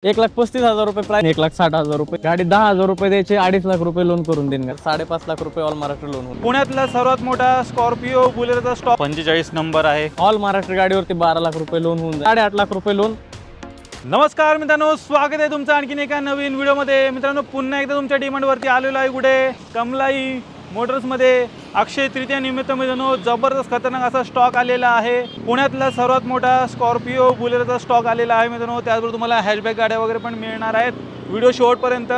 1,35,000 रुपये प्राइस, 1,60,000 रुपये गाडी, 10,000 रुपये द्यायचे, 2.5 लाख रुपये लोन करून देईन, 5.5 लाख रुपये ऑल महाराष्ट्र लोन होईल। पुण्यातला सर्वात मोठा स्कॉर्पिओ बुलेरोचा स्टॉक 45 नंबर आहे। ऑल महाराष्ट्र गाडीवरती 12 लाख रुपये लोन होऊन जाईल, 8.5 लाख रुपये लोन। नमस्कार मित्रांनो, स्वागत आहे तुमचं आणखीन एका नवीन व्हिडिओमध्ये। मित्रांनो, पुन्हा एकदा तुमच्या डिमांडवरती आलेलो आहे कुठे कमलाई मोटर्समध्ये। अक्षय तृतीया निमित्त मित्रांनो जबरदस्त खतरनाक असा स्टॉक आलेला आहे। पुण्यातला सर्वात मोठा स्कॉर्पिओ बुलेरोचा स्टॉक आलेला आहे मित्रांनो। त्याचबरोबर तुम्हाला हॅशबॅक गाड्या वगैरे पण मिळणार आहेत। व्हिडिओ शेवटपर्यंत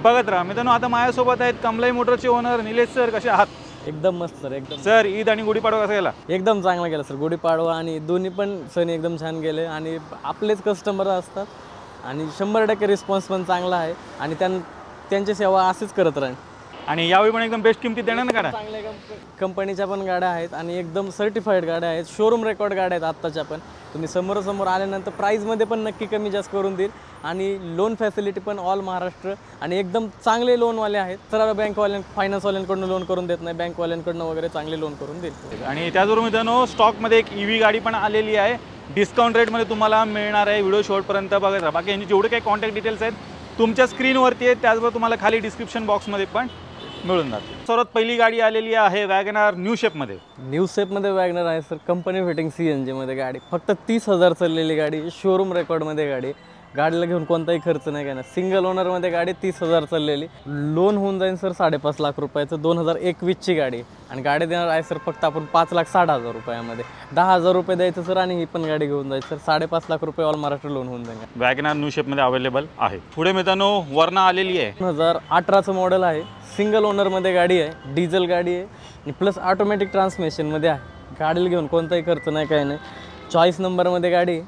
बघत राहा मित्रांनो। आता माझ्यासोबत आहेत कमलाई मोटरचे ओनर निलेश सर। कसे आहात? एकदम मस्त सर, एकदम सर। ईद आणि गुढीपाडवा कसा गेला? एकदम चांगला गेला सर। गुढीपाडवा आणि दोन्ही पण सण एकदम छान गेले आणि आपलेच कस्टमर असतात आणि 100% रिस्पॉन्स पण चांगला आहे आणि त्यांची सेवा अशीच करत राहील। आणि यावेळी पण एकदम बेस्ट किमतीत देणार ना गाड्या? चांगल्या कंपनीच्या पण गाड्या आहेत आणि एकदम सर्टिफाईड गाड्या आहेत, शोरूम रेकॉर्ड गाड्या आहेत आत्ताच्या पण। तुम्ही समोरासमोर आल्यानंतर प्राईजमध्ये पण नक्की कमी जास्त करून देईल आणि लोन फॅसिलिटी पण ऑल महाराष्ट्र आणि एकदम चांगले लोनवाले आहेत। सर्व फायनान्सवाल्यांकडून लोन करून देत नाही, बँकवाल्यांकडून वगैरे चांगले लोन करून देईल। आणि त्याचबरोबर मित्रांनो स्टॉकमध्ये एक EV गाडी पण आलेली आहे, डिस्काउंट रेटमध्ये तुम्हाला मिळणार आहे। व्हिडिओ शेवटपर्यंत बघत राहा। बाकी यांची जेवढे काही कॉन्टॅक्ट डिटेल्स आहेत तुमच्या स्क्रीनवरती आहेत, त्याचबरोबर तुम्हाला खाली डिस्क्रिप्शन बॉक्समध्ये पण मिळून जाते। सर्वात पहिली गाडी आलेली आहे वॅगनआर न्यू शेपमध्ये। न्यू शेपमध्ये वॅगनर आहे सर, कंपनी फिटिंग CNG मध्ये गाडी, फक्त 30,000 चाललेली गाडी, शोरूम रेकॉर्डमध्ये गाडी। गाडीला घेऊन कोणताही खर्च नाही काय ना, सिंगल ओनरमध्ये गाडी, 30,000 चाललेली, लोन होऊन जाईल सर 5.5 लाख रुपयाचं। 2021ची गाडी आणि गाडी देणार आहे सर फक्त आपण 5,60,000 रुपयामध्ये। 10,000 रुपये द्यायचं सर आणि ही पण गाडी घेऊन जायचं सर। 5.5 लाख रुपये ऑल महाराष्ट्र लोन होऊन जाईल। वॅगनआर न्यू शेपमध्ये अवेलेबल आहे। पुढे मित्रांनो वरना आलेली आहे, 2018चं मॉडेल आहे, सिंगल ओनरमध्ये गाडी आहे, डिझेल गाडी आहे आणि प्लस ऑटोमॅटिक ट्रान्समिशनमध्ये आहे। गाडीला घेऊन कोणताही खर्च नाही काय नाही, चॉईस नंबरमध्ये गाडी।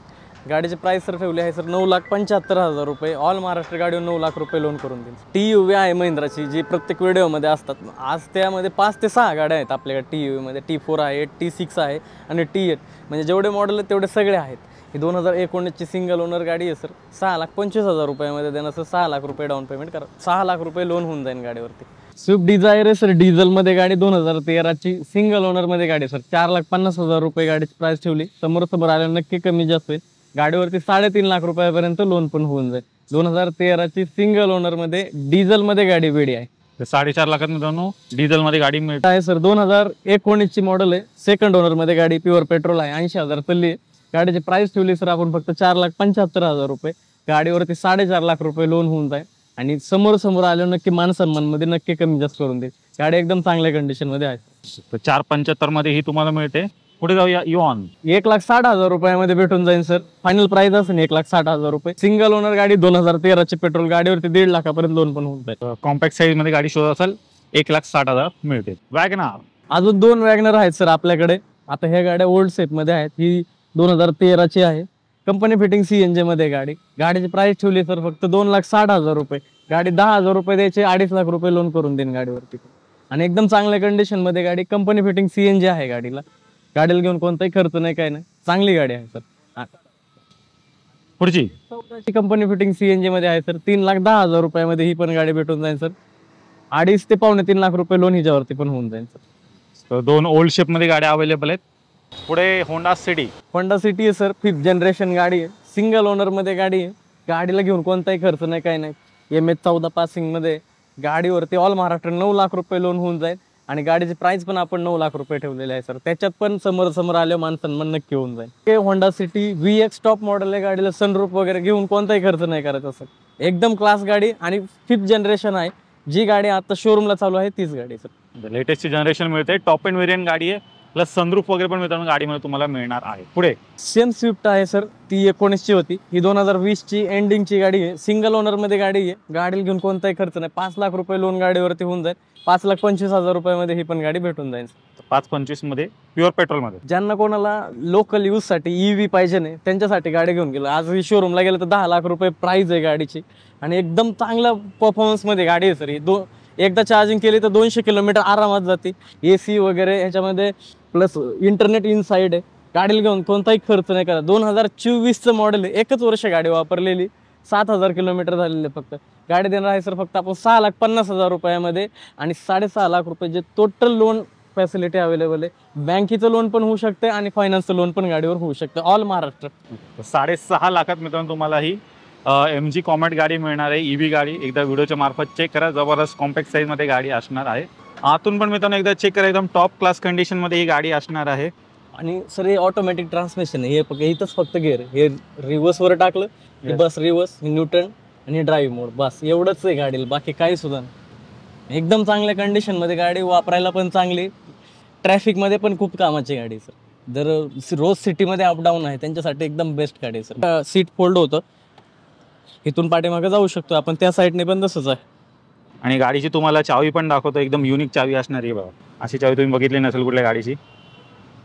गाडीची प्राइस सर ठेवली आहे सर 9,75,000 रुपये, ऑल महाराष्ट्र गाडीवर 9 लाख रुपये लोन करून देईल। TUV आहे महिंद्राची, जी प्रत्येक व्हिडिओमध्ये असतात। आज त्यामध्ये 5 ते 6 गाड्या आहेत आपल्याकडे TUVमध्ये। T4 आहे, T6 आहे आणि T8, म्हणजे जेवढे मॉडेल आहेत तेवढे सगळे आहेत। ही 2019ची सिंगल ओनर गाडी आहे सर। 6,25,000 रुपयामध्ये देणार सर। 6 लाख रुपये डाऊन पेमेंट करा, 6 लाख रुपये लोन होऊन जाईल गाडीवरती। स्विफ्ट डिझायर आहे सर, डिझेलमध्ये गाडी, 2013ची सिंगल ओनरमध्ये गाडी सर। 4,50,000 रुपये गाडीची प्राइस ठेवली, समोर आल्यावर नक्की कमी जास्त होईल। गाडीवरती 3.5 लाख रुपयापर्यंत लोन पण होऊन जाईल। 2013ची सिंगल ओनरमध्ये डिझेलमध्ये गाडी वेडी आहे। 4.5 लाखात मित्रांनो डिझेलमध्ये गाडी मिळते आहे सर। 2019ची मॉडेल आहे, सेकंड ओनरमध्ये गाडी, प्युअर पेट्रोल आहे, 80,000 चालली आहे। गाडीची प्राइस ठेवली सर आपण फक्त 4,75,000 रुपये। गाडीवरती 4.5 लाख रुपये लोन होऊन जाईल आणि समोर आल्यावर नक्की मान सन्मानमध्ये नक्की कमी जास्त करून देईल। गाडी एकदम चांगल्या कंडिशनमध्ये आहे। 4,75,000 मध्ये ही तुम्हाला मिळते। पुढे जाऊया इऑन। 1,60,000 रुपयामध्ये भेटून जाईल सर। फायनल प्राइस असेल 1,60,000 रुपये। सिंगल ओनर गाडी, 2013ची पेट्रोल, गाडीवरती 1.5 लाखापर्यंत लोन पण होऊन जाईल। कॉम्पॅक्ट साईज मध्ये गाडी शोध असेल 1,60,000 मिळते। वॅगनआर अजून 2 वॅगनर आहेत सर आपल्याकडे। आता ह्या गाड्या ओल्ड शेप मध्ये आहेत, ही 2013ची आहे, कंपनी फिटिंग CNG मध्ये गाडी। गाडीची प्राइस ठेवली सर फक्त 2,60,000 रुपये। गाडी 10,000 रुपये द्यायचे, 2.5 लाख रुपये लोन करून देईन गाडीवरती आणि एकदम चांगल्या कंडिशन मध्ये गाडी, कंपनी फिटिंग CNG आहे गाडीला। गाडीला घेऊन कोणताही खर्च नाही काय नाही, चांगली गाडी आहे सर। पुढची कंपनी फिटिंग CNG मध्ये आहे सर। 3,10,000 रुपयामध्ये ही पण गाडी भेटून जाईल सर। 2.5 ते 3.25 लाख रुपये लोन हिच्यावरती पण होऊन जाईल सर। 2 ओल्ड शेप मध्ये गाड्या अवेलेबल आहेत। पुढे होंडा सिटी आहे सर, 5th जनरेशन गाडी आहे, सिंगल ओनर मध्ये गाडी आहे। गाडीला घेऊन कोणताही खर्च नाही काय नाही, MS14 पासिंग मध्ये। गाडीवरती ऑल महाराष्ट्र 9 लाख रुपये लोन होऊन जाईल आणि गाडीची प्राइस पण आपण 9 लाख रुपये ठेवलेले आहे सर। त्याच्यात पण समोर आले मान सन्मान नक्की होऊन जाईल। हे Honda city VX top model आहे, गाडीला सनरूफ वगैरे घेऊन कोणताही खर्च नाही करायचा सर। एकदम क्लास गाडी आणि 5th जनरेशन आहे। जी गाडी आता शोरूमला चालू आहे तीच गाडी सर। लेटेस्ट जनरेशन मिळते, टॉप एंड व्हेरियंट गाडी आहे, प्लस सनरूफ वगैरे पण मित्रांनो गाडीमध्ये तुम्हाला मिळणार आहे। पुढे सेम स्विफ्ट आहे सर, ती 19ची होती, ही 2020ची एंडिंगची गाडी आहे, सिंगल ओनर मध्ये गाडी आहे। गाडीला घेऊन कोणताही खर्च नाही, 5 लाख रुपये लोन गाडीवरती होऊन जाईल। 5,25,000 रुपयामध्ये ही पण गाडी भेटून जाईल। 5.25 मध्ये प्युअर पेट्रोल मध्ये। ज्यांना कोणाला लोकल यूज साठी EV पाहिजे नाही त्यांच्यासाठी गाडी घेऊन गेलो। आज ही शोरूमला गेलं तर 10 लाख रुपये प्राइस आहे गाडीची आणि एकदम चांगला परफॉर्मन्स मध्ये गाडी आहे सर। ही एकदा चार्जिंग केली तर 200 किलोमीटर आरामात जाते। AC वगैरे ह्याच्यामध्ये, प्लस इंटरनेट इनसाइड आहे। गाडीला घेऊन कोणताही खर्च नाही करा। 2024चं मॉडेल आहे, 1च वर्ष गाडी वापरलेली, 7,000 किलोमीटर झालेले फक्त। गाडी देणार आहे सर फक्त आपण 6,50,000 रुपयामध्ये आणि 6.5 लाख रुपये जे टोटल लोन फॅसिलिटी अवेलेबल आहे। बँकेचं लोन पण होऊ शकते आणि फायनान्सचं लोन पण गाडीवर होऊ शकतं ऑल महाराष्ट्र। 6.5 लाखात मित्रांनो तुम्हाला ही MG कॉमेट गाडी मिळणार आहे, EV गाडी. एकदा व्हिडिओच्या मार्फत चेक करा, जबरदस्त कॉम्पॅक्ट साईजमध्ये गाडी असणार आहे. आतून पण मित्रांनो एकदा चेक करा, एकदम टॉप क्लास कंडिशनमध्ये ही गाडी असणार आहे. आणि सर हे ऑटोमॅटिक ट्रान्समिशन आहे. हे इथंच फक्त गिअर, हे रिव्हर्सवर टाकलं की बस रिव्हर्स, न्यूट्रन आणि ड्राईव्ह मोड, बस एवढंच आहे गाडीला, बाकी काही सुद्धा नाही. एकदम चांगल्या कंडिशनमध्ये गाडी, वापरायला पण चांगली, ट्रॅफिकमध्ये पण खूप कामाची गाडी सर. जर रोज सिटीमध्ये अपडाऊन आहे त्यांच्यासाठी एकदम बेस्ट गाडी आहे सर. सीट फोल्ड होतं, इथून पाठीमागे जाऊ शकतो आपण, त्या साईडने पण तसंच आहे. आणि गाडीची तुम्हाला चावी पण दाखवतो, एकदम युनिक चावी असणार आहे बघा. अशी चावी तुम्ही बघितली नसेल कुठल्या गाडीची.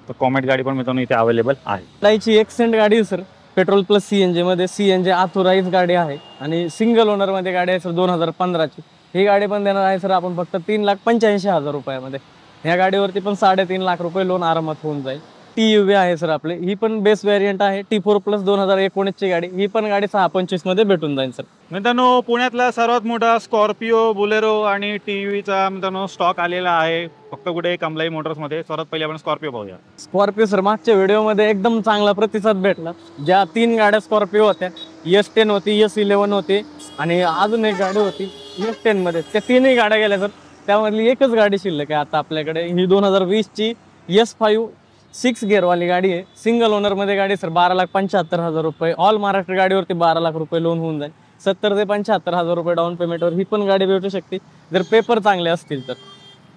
तर कॉमेट गाडी पण मित्रांनो इथे अवेलेबल आहे. लाईची एक्सेंट गाडी आहे सर, पेट्रोल प्लस CNG मध्ये. CNG ऑथोराइज गाडी आहे आणि सिंगल ओनरमध्ये गाडी आहे सर, 2015ची. ही गाडी पण देणार आहे सर आपण फक्त 3,85,000 रुपयामध्ये. ह्या गाडीवरती पण 3.5 लाख रुपये लोन आरामात होऊन जाईल. TUV आहे सर आपले, ही पण बेस्ट व्हेरियंट आहे. T4 प्लस 2019ची गाडी, ही पण गाडी 625 मध्ये भेटून जाईल सर. मित्रांनो पुण्यातला सर्वात मोठा स्कॉर्पिओ, बुलेरो आणि TUVचा मित्रांनो स्टॉक आलेला आहे फक्त कुठे, कमलाई मोटर्समध्ये. सर्वात पहिले आपण स्कॉर्पिओ पाहूया. स्कॉर्पिओ सर मागच्या व्हिडिओमध्ये एकदम चांगला प्रतिसाद भेटला. ज्या 3 गाड्या स्कॉर्पिओ होत्या, S10 होती, S11 होती आणि अजून एक गाडी होती S10 मध्ये, त्या 3ही गाड्या गेल्या सर. त्यामधली एकच गाडी शिल्लक आहे आता आपल्याकडे, ही 2020ची S5 6 गिअरवाली गाडी आहे. सिंगल ओनरमध्ये गाडी सर, 12,75,000 रुपये. ऑल महाराष्ट्र गाडीवरती 12 लाख रुपये लोन होऊन जाईल. 70,000 ते 75,000 रुपये डाऊन पेमेंटवर ही पण गाडी भेटू शकते, जर पेपर चांगले असतील तर.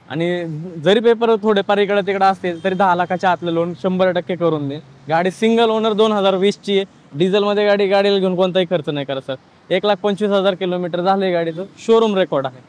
आणि जरी पेपर थोडेफार इकडे तिकडे असतील तरी 10 लाखाच्या आतलं लोन 100% करून दे. गाडी सिंगल ओनर 2020ची आहे. डिझेलमध्ये गाडीला घेऊन कोणताही खर्च नाही करा सर. 1,25,000 किलोमीटर झाले गाडीचं, शोरूम रेकॉर्ड आहे.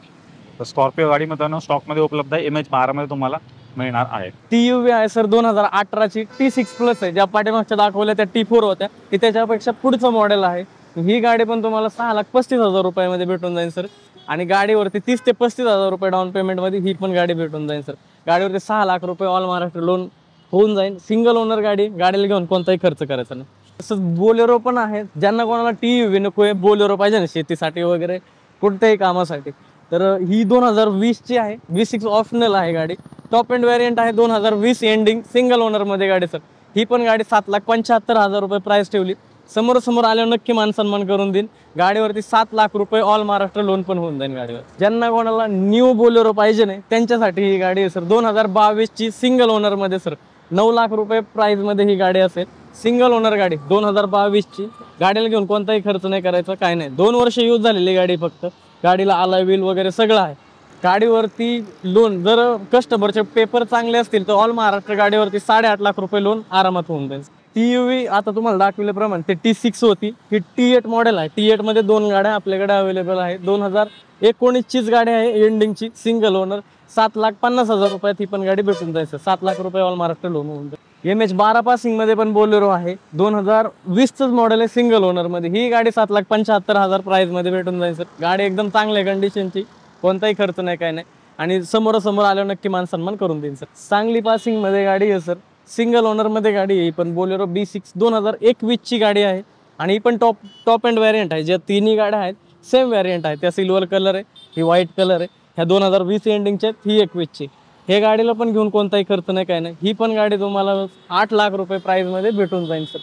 तर स्कॉर्पिओ गाडी मित्रांनो स्टॉकमध्ये उपलब्ध आहे. MH12 मध्ये तुम्हाला मिळणार आहे. TUV आहे सर, 2018ची T6 प्लस आहे. ज्या पाठीमागच्या दाखवल्या त्या T4 होत्या, ती त्याच्यापेक्षा पुढचं मॉडेल आहे. ही गाडी पण तुम्हाला 6,35,000 रुपयामध्ये भेटून जाईल सर. आणि गाडीवरती 30,000 ते 35,000 रुपये डाऊन पेमेंटमध्ये ही पण गाडी भेटून जाईल सर. गाडीवरती 6 लाख रुपये ऑल महाराष्ट्र लोन होऊन जाईल. सिंगल ओनर गाडी, गाडीला घेऊन कोणताही खर्च करायचा नाही. तसंच बोलेरो पण आहे. ज्यांना कोणाला TUV नको आहे, बोलेरो पाहिजे ना शेतीसाठी वगैरे कोणत्याही कामासाठी, तर ही 2020ची आहे. V6 ऑप्शनल आहे गाडी. टॉप एंड व्हेरियंट आहे, 2020 एंडिंग, सिंगल ओनरमध्ये गाडी सर. ही पण गाडी 7,75,000 रुपये प्राइस ठेवली. समोर आल्यावर नक्की मान सन्मान करून देईन. गाडीवरती 7 लाख रुपये ऑल महाराष्ट्र लोन पण होऊन जाईल गाडीवर. ज्यांना कोणाला न्यू बोलेरो पाहिजे नाही त्यांच्यासाठी ही गाडी आहे सर. 2022ची सिंगल ओनरमध्ये सर, 9 लाख रुपये प्राइसमध्ये ही गाडी असेल. सिंगल ओनर गाडी 2022ची. गाडीला घेऊन कोणताही खर्च नाही करायचा, काय नाही. 2 वर्ष यूज झालेली गाडी फक्त. गाडीला अलॉय व्हील वगैरे सगळं आहे. गाडीवरती लोन जर कस्टमरचे पेपर चांगले असतील तर ऑल महाराष्ट्र गाडीवरती 8.5 लाख रुपये लोन आरामात होऊन जाईल. TUV आता तुम्हाला दाखवल्याप्रमाणे ते T6 होती, ही T8 मॉडेल आहे. T8 मध्ये 2 गाड्या आपल्याकडे अवेलेबल आहे. 2019चीच गाडी आहे, एंडिंगची, सिंगल ओनर. 7,50,000 रुपयात ही पण गाडी भेटून जायचं. 7 लाख रुपये ऑल महाराष्ट्र लोन होऊन जाईल. MH12 पासिंग मध्ये पण बोलेरो आहे, 2020चंच मॉडेल आहे, सिंगल ओनर मध्ये. ही गाडी 7,75,000 प्राइस मध्ये भेटून जाईल सर. गाडी एकदम चांगल्या कंडिशनची, कोणताही खर्च नाही, काय नाही. आणि समोर आल्यावर नक्की मान सन्मान करून देईन सर. सांगली पासिंग मध्ये गाडी आहे सर, सिंगल ओनर मध्ये गाडी आहे. ही पण बोलेरो B6 2021ची गाडी आहे. आणि ही पण टॉप एंड व्हेरियंट आहे. ज्या 3ही गाड्या आहेत सेम व्हेरियंट आहे. त्या सिल्वर कलर आहे, ही व्हाईट कलर आहे. ह्या 2020 एंडिंगच्या, ही 21ची. हे गाडीला पण घेऊन कोणताही खर्च नाही, काय नाही. ही पण गाडी तुम्हाला 8 लाख रुपये प्राइसमध्ये भेटून जाईल सर.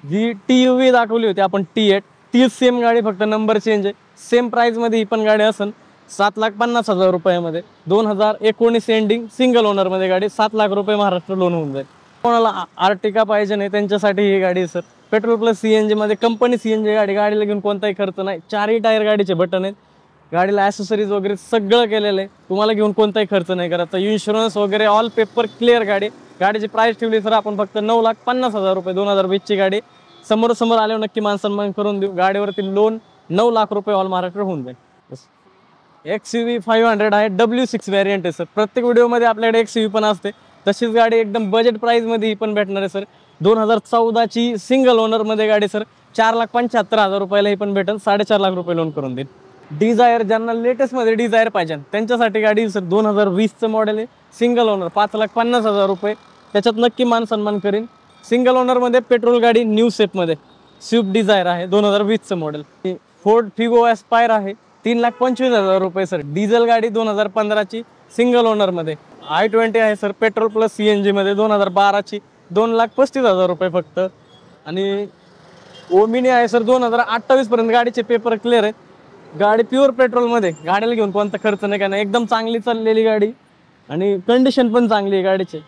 जी TUV दाखवली होती आपण T8, ती सेम गाडी, फक्त नंबर चेंज आहे. सेम प्राइसमध्ये ही पण गाडी असेल 7,50,000 रुपयामध्ये. 2019 एंडिंग, सिंगल ओनरमध्ये गाडी, 7 लाख रुपये महाराष्ट्र लोन होऊन जाईल. कोणाला आर्टिका पाहिजे नाही त्यांच्यासाठी ही गाडी सर. पेट्रोल प्लस CNG मध्ये, कंपनी CNG गाडी. गाडीला घेऊन कोणताही खर्च नाही. 4ही टायर गाडीचे बटन आहेत. गाडीला ॲसेसरीज वगैरे सगळं केलेलं आहे. तुम्हाला घेऊन कोणताही खर्च नाही करायचा. इन्शुरन्स वगैरे ऑल पेपर क्लिअर गाडी. गाडीची प्राइस ठेवली सर आपण फक्त 9,50,000 रुपये. 2020ची गाडी. समोर आल्यावर नक्की मान सन्मान करून देऊ. गाडीवरती लोन 9 लाख रुपये ऑल महाराष्ट्र होऊन जाईल. XUV 500 आहे, W6 व्हेरियंट आहे सर. प्रत्येक व्हिडिओमध्ये आपल्याकडे XUV पण असते. तशीच गाडी एकदम बजेट प्राइसमध्ये ही पण भेटणार आहे सर. 2014ची सिंगल ओनरमध्ये गाडी सर. 4,75,000 रुपयाला ही पण भेटेल. 4.5 लाख रुपये लोन करून देईल. डिझायर, ज्यांना लेटेस्टमध्ये डिझायर पाहिजे त्यांच्यासाठी गाडी सर. 2020चं मॉडेल आहे, सिंगल ओनर. 5,50,000 रुपये. त्याच्यात नक्की मान सन्मान करीन. सिंगल ओनरमध्ये पेट्रोल गाडी, न्यू शेपमध्ये स्विफ्ट डिझायर आहे, 2020चं मॉडेल. फोर्ड फिगो एस्पायर आहे, 3,25,000 रुपये सर. डिझेल गाडी 2015ची, सिंगल ओनरमध्ये. i20 आहे सर, पेट्रोल प्लस CNG मध्ये, 2012ची, 2,35,000 रुपये फक्त. आणि ओमिनी आहे सर, 2028 पर्यंत गाडीचे पेपर क्लिअर आहेत. गाडी प्युअर पेट्रोलमध्ये, गाडीला घेऊन कोणता खर्च नाही काय नाही, एकदम चांगली चाललेली गाडी आणि कंडिशन पण चांगली आहे गाडीची.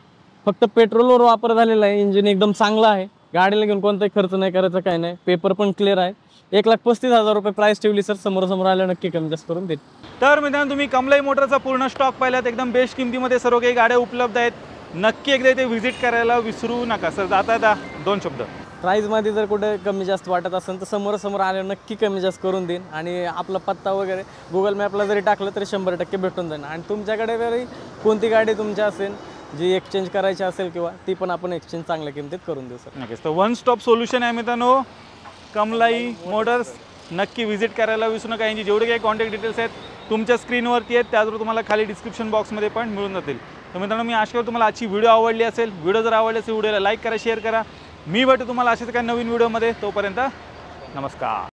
फक्त पेट्रोलवर वापर झालेला आहे, इंजिन एकदम चांगलं आहे. गाडीला घेऊन कोणताही खर्च नाही करायचा काय नाही, पेपर पण क्लिअर आहे. 1,35,000 रुपये प्राइस ठेवली सर, समोर आलं नक्की कमी जास्त करून देईल. तर मित्रांनो तुम्ही कमलाई मोटरचा पूर्ण स्टॉक पाहिलात, एकदम बेस्ट किमतीमध्ये सर्व काही गाड्या उपलब्ध आहेत. नक्की एकदा इथे व्हिजिट करायला विसरू नका सर. जाता 2 शब्द प्राईजमध्ये जर कुठे कमी जास्त वाटत असेल तर समोर आल्यावर नक्की कमी जास्त करून देईन. आणि आपला पत्ता वगैरे गुगल मॅपला जरी टाकलं तरी 100% भेटून जाईल. आणि तुमच्याकडे जरी कोणती गाडी तुमची असेल जी एक्सचेंज करायची असेल किंवा ती पण आपण एक्सचेंज चांगल्या किमतीत करून देऊ सर. नक्कीच. तर वन स्टॉप सोल्युशन आहे मित्रांनो कमलाई मोटर्स. नक्की व्हिजिट करायला विसरू नका. यांची जेवढे काही कॉन्टॅक्ट डिटेल्स आहेत तुमच्या स्क्रीनवरती आहेत, त्याचबरोबर तुम्हाला खाली डिस्क्रिप्शन बॉक्समध्ये पण मिळून जातील. तर मित्रांनो मी आशा करतो तुम्हाला आजची व्हिडिओ आवडली असेल. व्हिडिओ जर आवडली असेल व्हिडिओला लाईक करा, शेअर करा. मी भेटू तुम्हाला अशाच काही नवीन व्हिडिओमध्ये. तोपर्यंत नमस्कार.